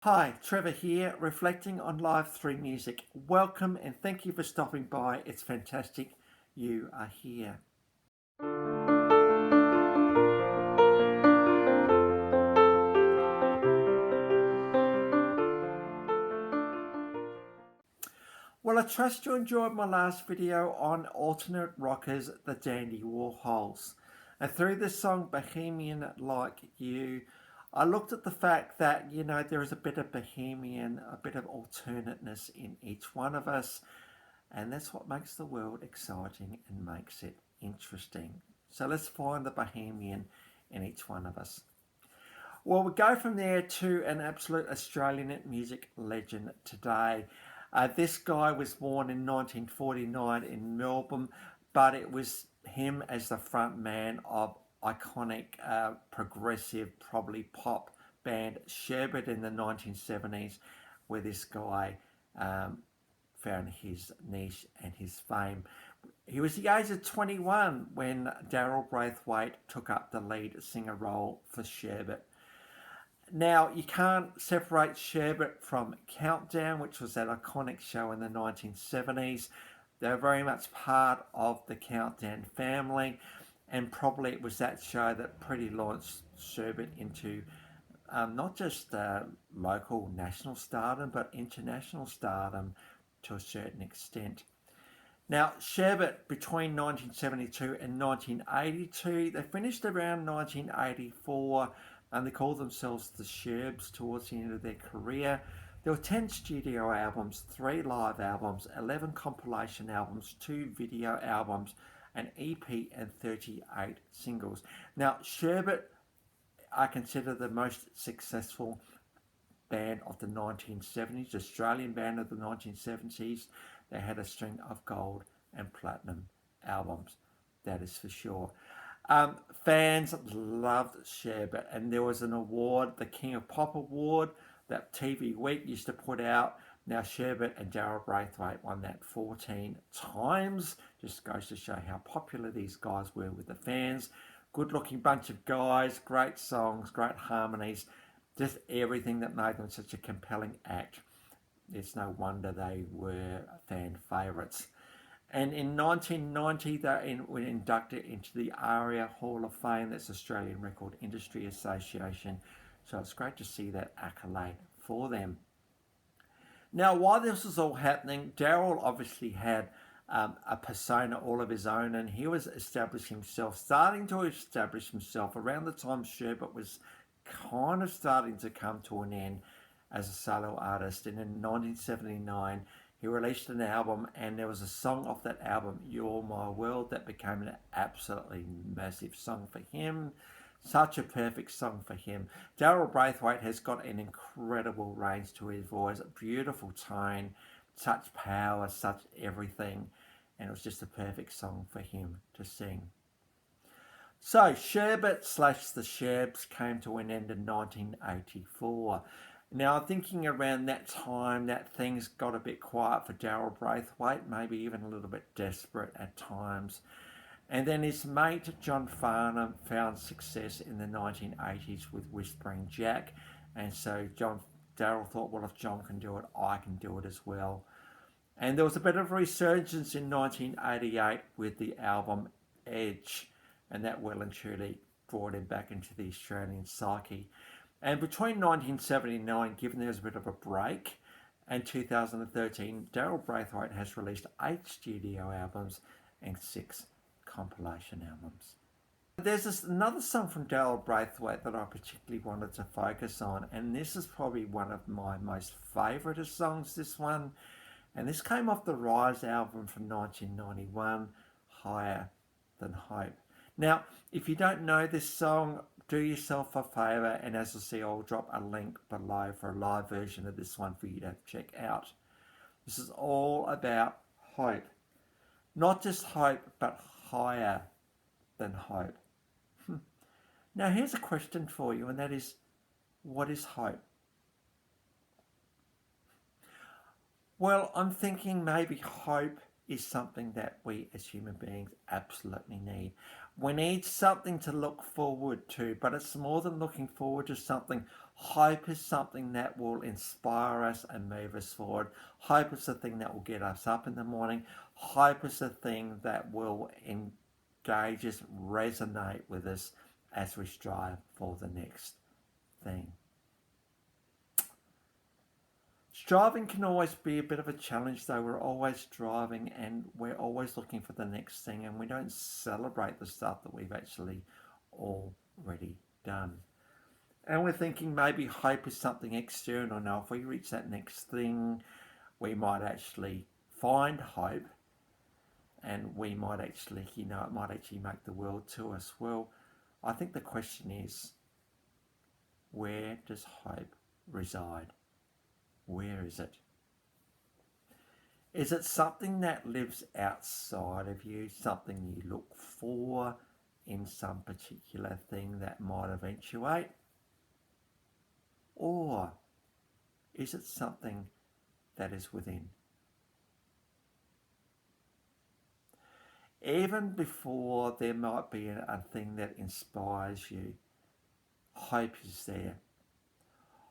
Hi, Trevor here, reflecting on Live 3 music. Welcome and thank you for stopping by. It's fantastic you are here. Well, I trust you enjoyed my last video on alternate rockers, the Dandy Warhols. And through this song, Bohemian Like You, I looked at the fact that, there is a bit of bohemian, a bit of alternateness in each one of us. And that's what makes the world exciting and makes it interesting. So let's find the bohemian in each one of us. Well, we go from there to an absolute Australian music legend today. This guy was born in 1949 in Melbourne, but it was him as the front man of iconic progressive, probably pop band Sherbet in the 1970s, where this guy found his niche and his fame. He was the age of 21 when Darryl Braithwaite took up the lead singer role for Sherbet. Now, you can't separate Sherbet from Countdown, which was that iconic show in the 1970s. They're very much part of the Countdown family, and probably it was that show that pretty launched Sherbet into not just local national stardom, but international stardom to a certain extent. Now, Sherbet between 1972 and 1982, they finished around 1984 and they called themselves the Sherbs towards the end of their career. There were 10 studio albums, 3 live albums, 11 compilation albums, 2 video albums, an EP, and 38 singles. Now, Sherbet I consider the most successful band of the 1970s, Australian band of the 1970s. They had a string of gold and platinum albums, that is for sure. Fans loved Sherbet, and there was an award, the King of Pop Award, that TV Week used to put out. Now, Sherbet and Darryl Braithwaite won that 14 times. Just goes to show how popular these guys were with the fans. Good looking bunch of guys, great songs, great harmonies, just everything that made them such a compelling act. It's no wonder they were fan favourites. And in 1990, they were inducted into the ARIA Hall of Fame, that's Australian Record Industry Association. So it's great to see that accolade for them. Now, while this was all happening, Darryl obviously had a persona all of his own, and he was starting to establish himself around the time Sherbet was kind of starting to come to an end as a solo artist. And in 1979, he released an album, and there was a song off that album, You're My World, that became an absolutely massive song for him. Such a perfect song for him. Darryl Braithwaite has got an incredible range to his voice, a beautiful tone, such power, such everything, and it was just a perfect song for him to sing. So, Sherbet / the Sherbs came to an end in 1984. Now, thinking around that time that things got a bit quiet for Darryl Braithwaite, maybe even a little bit desperate at times. And then his mate John Farnham found success in the 1980s with Whispering Jack. And so Darryl thought, well, if John can do it, I can do it as well. And there was a bit of a resurgence in 1988 with the album Edge. And that well and truly brought him back into the Australian psyche. And between 1979, given there was a bit of a break, and 2013, Darryl Braithwaite has released 8 studio albums and 6 compilation albums. There's another song from Darryl Braithwaite that I particularly wanted to focus on, and this is probably one of my most favourite songs, this one. And this came off the Rise album from 1991, Higher Than Hope. Now, if you don't know this song, do yourself a favour, and as I say, I'll drop a link below for a live version of this one for you to check out. This is all about hope. Not just hope, but higher than hope. Now, here's a question for you, and that is, what is hope? Well, I'm thinking maybe hope is something that we as human beings absolutely need. We need something to look forward to, but it's more than looking forward to something. Hope is something that will inspire us and move us forward. Hope is the thing that will get us up in the morning. Hope is the thing that will engage us, resonate with us as we strive for the next thing. Striving can always be a bit of a challenge though. We're always striving and we're always looking for the next thing, and we don't celebrate the stuff that we've actually already done. And we're thinking maybe hope is something external. Now if we reach that next thing, we might actually find hope, and we might actually, it might actually make the world to us. Well, I think the question is, where does hope reside? Where is it? Is it something that lives outside of you, something you look for in some particular thing that might eventuate? Or is it something that is within? Even before there might be a thing that inspires you, hope is there.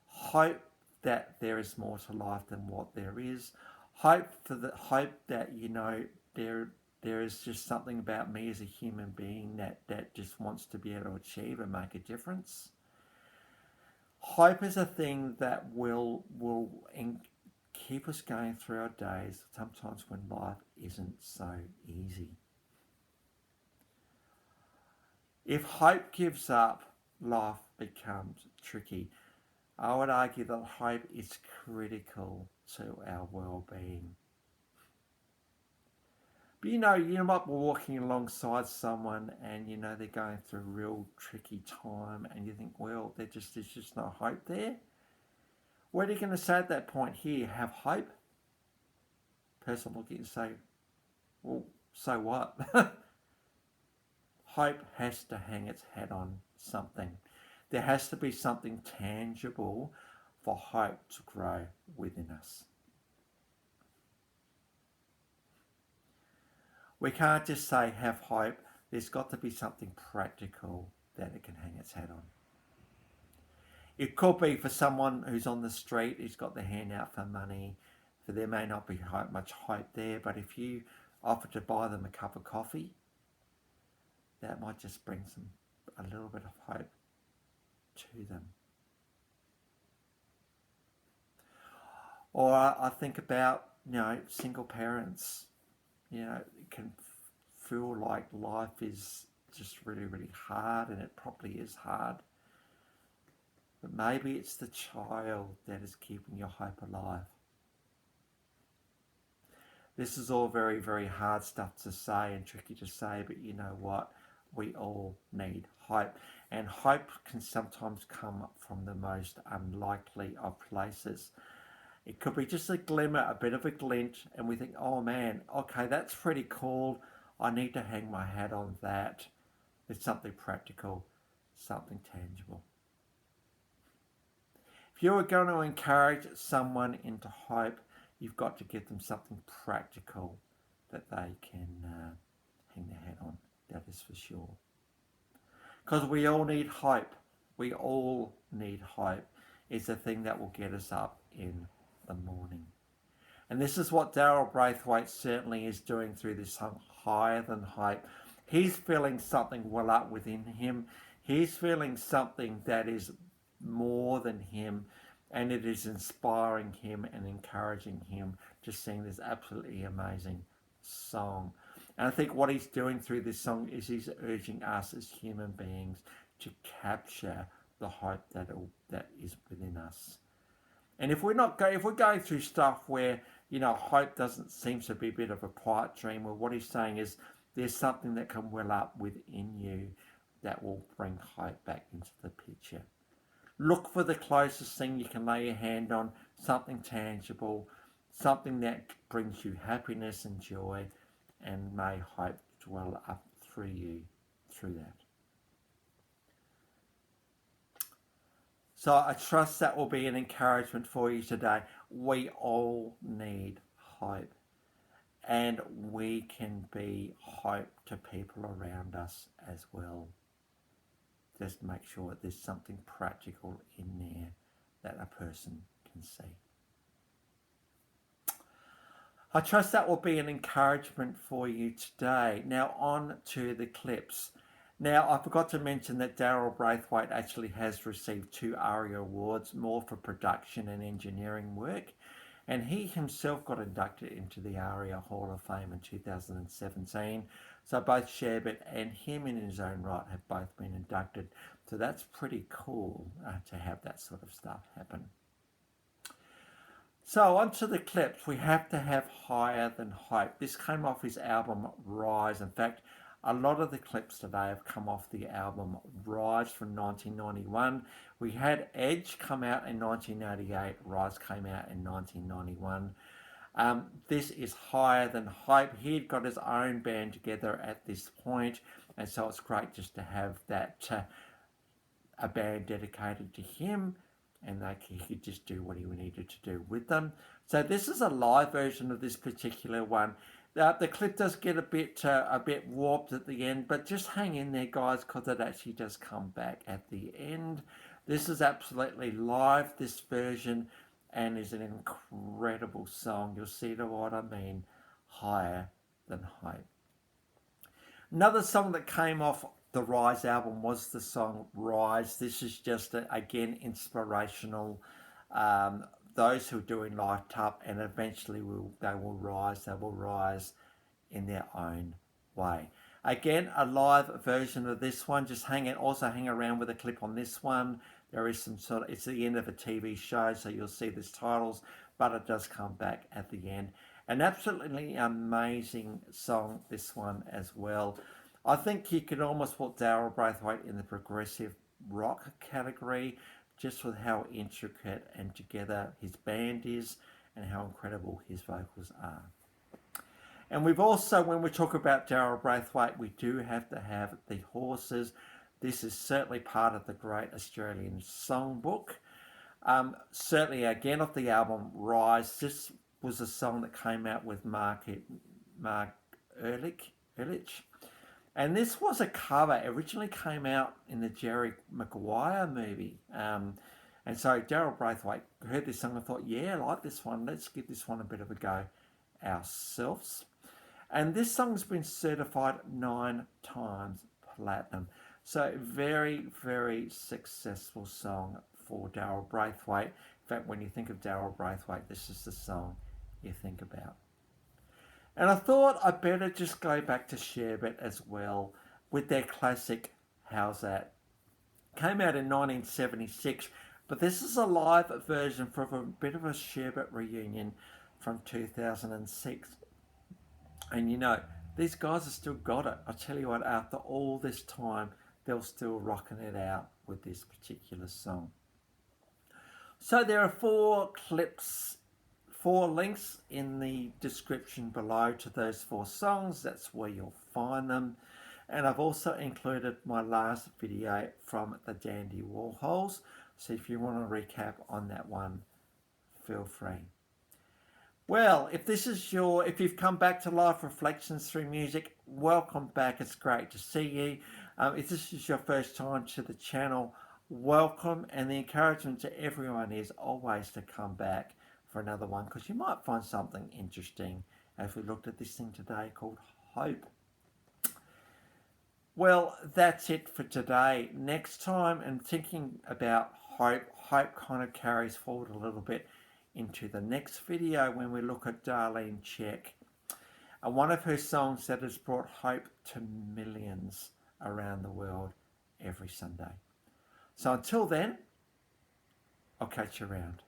Hope that there is more to life than what there is. Hope that there is just something about me as a human being that just wants to be able to achieve and make a difference. Hope is a thing that will keep us going through our days, sometimes when life isn't so easy. If hope gives up, life becomes tricky. I would argue that hope is critical to our well-being. But you might be walking alongside someone and they're going through a real tricky time, and you think, well, there's just no hope there. What are you going to say at that point? Here, have hope? Person will look at you and say, well, so what? Hope has to hang its hat on something. There has to be something tangible for hope to grow within us. We can't just say have hope. There's got to be something practical that it can hang its hat on. It could be for someone who's on the street, who's got their hand out for money. For there may not be much hope there, but if you offer to buy them a cup of coffee, that might just bring a little bit of hope to them. Or I think about, single parents. It can feel like life is just really, really hard, and it probably is hard. But maybe it's the child that is keeping your hope alive. This is all very, very hard stuff to say and tricky to say, but you know what? We all need hope. And hope can sometimes come from the most unlikely of places. It could be just a glimmer, a bit of a glint, and we think, oh man, okay, that's pretty cool. I need to hang my hat on that. It's something practical, something tangible. If you are going to encourage someone into hope, you've got to give them something practical that they can hang their hat on. That is for sure. Because we all need hope. We all need hope. It's the thing that will get us up in the morning. And this is what Darryl Braithwaite certainly is doing through this song, Higher Than Hope. He's feeling something well up within him. He's feeling something that is more than him, and it is inspiring him and encouraging him to sing this absolutely amazing song. And I think what he's doing through this song is he's urging us as human beings to capture the hope that is within us. And if we're going through stuff where hope seems to be a bit of a quiet dream, well, what he's saying is there's something that can well up within you that will bring hope back into the picture. Look for the closest thing you can lay your hand on, something tangible, something that brings you happiness and joy, and may hope dwell up through you through that. So I trust that will be an encouragement for you today. We all need hope. and we can be hope to people around us as well. Just make sure there's something practical in there that a person can see. I trust that will be an encouragement for you today. Now on to the clips. Now, I forgot to mention that Darryl Braithwaite actually has received 2 ARIA awards, more for production and engineering work, and he himself got inducted into the ARIA Hall of Fame in 2017. So both Sherbet and him in his own right have both been inducted. So that's pretty cool to have that sort of stuff happen. So onto the clips. We have to have Higher Than Hope. This came off his album Rise. In fact, a lot of the clips today have come off the album Rise from 1991. We had Edge come out in 1988. Rise came out in 1991. This is Higher Than Hope. He had got his own band together at this point, and so it's great just to have that a band dedicated to him, and he could just do what he needed to do with them. So this is a live version of this particular one. The clip does get a bit warped at the end, but just hang in there, guys, because it actually does come back at the end. This is absolutely live, this version, and is an incredible song. You'll see what I mean. Higher Than Hope. Another song that came off the Rise album was the song Rise. This is just, again, inspirational. Those who are doing light up, and eventually they will rise in their own way. Again, a live version of this one. Just hang around with a clip on this one. There is some it's the end of a TV show, so you'll see these titles, but it does come back at the end. An absolutely amazing song, this one as well. I think you could almost put Darryl Braithwaite in the progressive rock category, just with how intricate and together his band is and how incredible his vocals are. And we've also, when we talk about Darryl Braithwaite, we do have to have the horses. This is certainly part of the Great Australian Songbook. Certainly, again, off the album Rise, this was a song that came out with Mark Ehrlich. And this was a cover. It originally came out in the Jerry Maguire movie. And so Darryl Braithwaite heard this song and thought, yeah, I like this one. Let's give this one a bit of a go ourselves. And this song's been certified 9 times platinum. So very, very successful song for Darryl Braithwaite. In fact, when you think of Darryl Braithwaite, this is the song you think about. And I thought I'd better just go back to Sherbet as well with their classic Howzat. Came out in 1976, but this is a live version from a bit of a Sherbet reunion from 2006. And you know, these guys have still got it. I tell you what, after all this time, they're still rocking it out with this particular song. So there are 4 clips, 4 links in the description below to those 4 songs. That's where you'll find them. And I've also included my last video from the Dandy Warhols. So if you want to recap on that one, feel free. Well, if you've come back to Life Reflections Through Music, welcome back. It's great to see you. If this is your first time to the channel, welcome. And the encouragement to everyone is always to come back for another one, because you might find something interesting as we looked at this thing today called Hope. Well, that's it for today. Next time, and thinking about hope kind of carries forward a little bit into the next video when we look at Darlene Check, and one of her songs that has brought hope to millions around the world every Sunday. So until then, I'll catch you around.